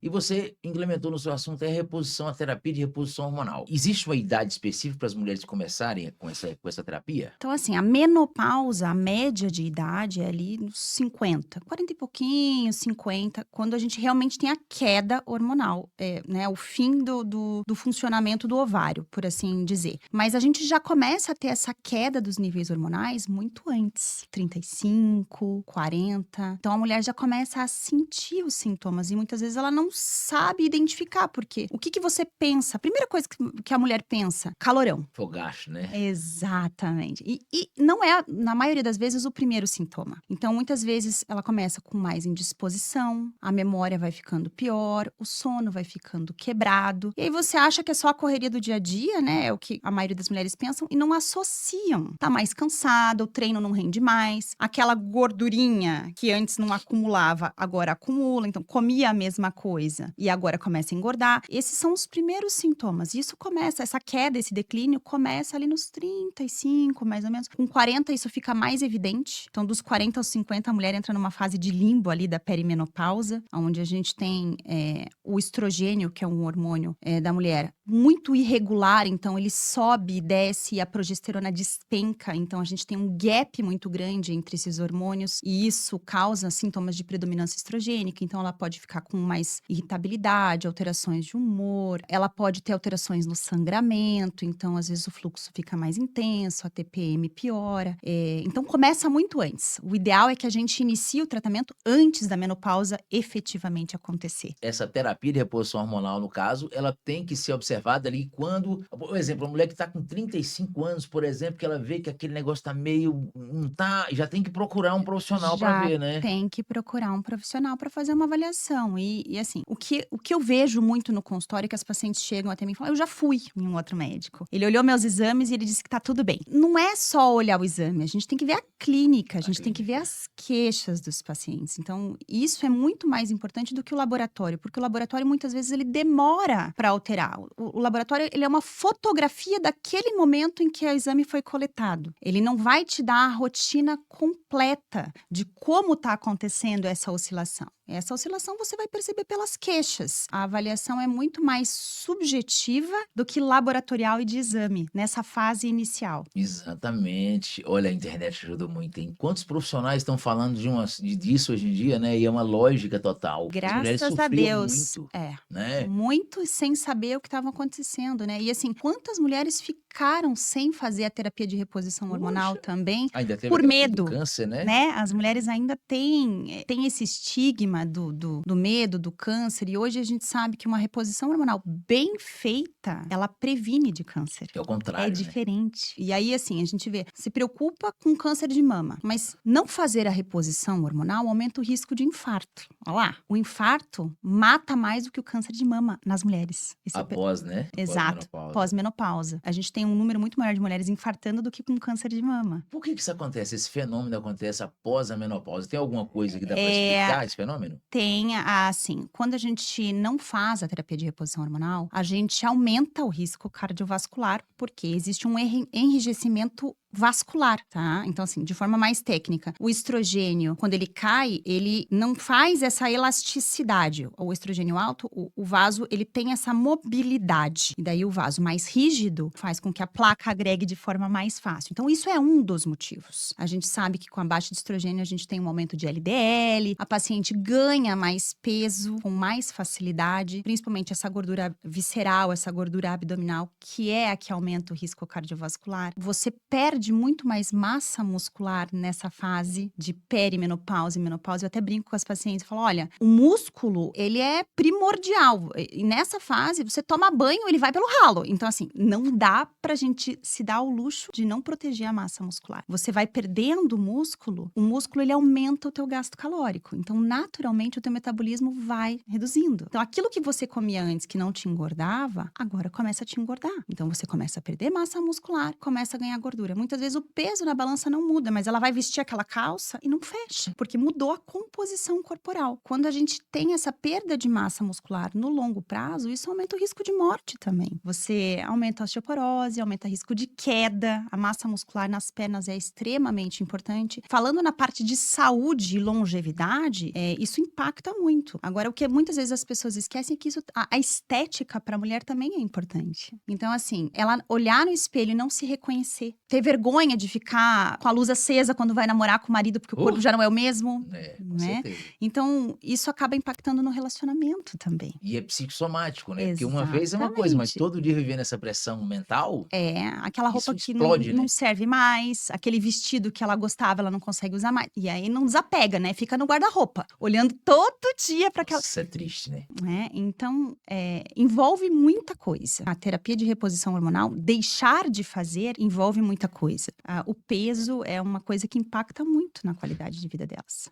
E você implementou no seu assunto a reposição, a terapia de reposição hormonal. Existe uma idade específica para as mulheres começarem com essa terapia? Então, assim, a menopausa, a média de idade é ali nos 50, 40 e pouquinho, 50, quando a gente realmente tem a queda hormonal, né, o fim do funcionamento do ovário, por assim dizer. Mas a gente já começa a ter essa queda dos níveis hormonais muito antes, 35, 40. Então, a mulher já começa a sentir os sintomas e muitas vezes ela não sabe identificar, porque o que que você pensa? A primeira coisa que a mulher pensa, calorão. Fogacho, né? Exatamente. E não é, na maioria das vezes, o primeiro sintoma. Então, muitas vezes, ela começa com mais indisposição, a memória vai ficando pior, o sono vai ficando quebrado. E aí você acha que é só a correria do dia a dia, né? É o que a maioria das mulheres pensam e não associam. Tá mais cansada, o treino não rende mais, aquela gordurinha que antes não acumulava, agora acumula. Então, comia a mesma coisa e agora começa a engordar. Esses são os primeiros sintomas. E isso começa, essa queda, esse declínio começa ali nos 35, mais ou menos. Com 40, isso fica mais evidente. Então, dos 40 aos 50, a mulher entra numa fase de limbo ali da perimenopausa, onde a gente tem o estrogênio, que é um hormônio da mulher, muito irregular. Então, ele sobe e desce e a progesterona despenca. Então, a gente tem um gap muito grande entre esses hormônios e isso causa sintomas de predominância estrogênica. Então, ela pode ficar com mais irritabilidade, alterações de humor, ela pode ter alterações no sangramento. Então, às vezes, o fluxo fica mais intenso, a TPM piora. Então, começa muito antes. O ideal é que a gente inicie o tratamento antes da menopausa efetivamente acontecer. Essa terapia de reposição hormonal, no caso, ela tem que ser observada ali quando, por exemplo, a mulher que está com 35 anos, por exemplo, que ela vê que aquele negócio tá meio, não tá, já tem que procurar um profissional para Já ver, né? tem que procurar um profissional para fazer uma avaliação. E assim, o que eu vejo muito no consultório é que as pacientes chegam até mim e falam: eu já fui em um outro médico. Ele olhou meus exames e ele disse que tá tudo bem. Não é só olhar o exame, a gente tem que ver a clínica, a A gente tem que ver clínica. as queixas dos pacientes. Então, isso é muito mais importante do que o laboratório, porque o laboratório muitas vezes ele demora para alterar. O laboratório ele é uma fotografia daquele momento em que o exame foi coletado. Ele não vai te dar a rotina completa de como está acontecendo essa oscilação. Essa oscilação você vai perceber pelas queixas. A avaliação é muito mais subjetiva do que laboratorial e de exame, nessa fase inicial. Exatamente. Olha, a internet ajudou muito, hein? Quantos profissionais estão falando disso hoje em dia, né? E é uma lógica total. As mulheres Graças a sofriam Deus. muito, É. né? Muitos sem saber o que estava acontecendo, né? E assim, quantas mulheres ficaram sem fazer a terapia de reposição hormonal Puxa, também ainda teve por aquela coisa do medo, câncer, né? né? As mulheres ainda têm esse estigma do medo, do câncer, e hoje a gente sabe que uma reposição hormonal bem feita, ela previne de câncer. É o É contrário, né? diferente. E aí, assim, a gente vê, se preocupa com câncer de mama, mas não fazer a reposição hormonal aumenta o risco de infarto. Olha lá, o infarto mata mais do que o câncer de mama nas mulheres. Isso é Após, né? exato, Pós-menopausa. pós-menopausa. A gente tem um número muito maior de mulheres infartando do que com câncer de mama. Por que que isso acontece? Esse fenômeno acontece após a menopausa? Tem alguma coisa que dá para É, explicar esse fenômeno? tem, assim, quando a gente não faz a terapia de reposição hormonal, a gente aumenta o risco cardiovascular, porque existe um enrijecimento vascular, tá? Então, assim, de forma mais técnica, o estrogênio, quando ele cai, ele não faz essa elasticidade. O estrogênio alto, o vaso, ele tem essa mobilidade. E daí o vaso mais rígido faz com que a placa agregue de forma mais fácil. Então, isso é um dos motivos. A gente sabe que com a baixa de estrogênio, a gente tem um aumento de LDL, a paciente ganha mais peso com mais facilidade, principalmente essa gordura visceral, essa gordura abdominal, que é a que aumenta o risco cardiovascular. Você perde muito mais massa muscular nessa fase de perimenopausa e menopausa. Eu até brinco com as pacientes e falo: olha, o músculo, ele é primordial. E nessa fase, você toma banho, ele vai pelo ralo. Então, assim, não dá pra gente se dar o luxo de não proteger a massa muscular. Você vai perdendo o músculo ele aumenta o teu gasto calórico. Então, naturalmente, o teu metabolismo vai reduzindo. Então, aquilo que você comia antes que não te engordava, agora começa a te engordar. Então, você começa a perder massa muscular, começa a ganhar gordura. muitas vezes o peso na balança não muda, mas ela vai vestir aquela calça e não fecha, porque mudou a composição corporal. Quando a gente tem essa perda de massa muscular no longo prazo, isso aumenta o risco de morte também. Você aumenta a osteoporose, aumenta o risco de queda, a massa muscular nas pernas é extremamente importante. Falando na parte de saúde e longevidade, isso impacta muito. Agora, o que muitas vezes as pessoas esquecem é que a estética para a mulher também é importante. Então, assim, ela olhar no espelho e não se reconhecer, ter vergonha de ficar com a luz acesa quando vai namorar com o marido, porque o corpo já não é o mesmo, Com né? certeza. Então, isso acaba impactando no relacionamento também. E é psicossomático, né? Porque uma vez é uma coisa, mas todo dia vivendo essa pressão mental, Aquela roupa isso que explode, não né? serve mais, aquele vestido que ela gostava, ela não consegue usar mais. E aí não desapega, né? Fica no guarda-roupa, olhando todo dia para aquela. Isso é triste, né? Então, envolve muita coisa. A terapia de reposição hormonal, deixar de fazer, envolve muita coisa. O peso é uma coisa que impacta muito na qualidade de vida delas.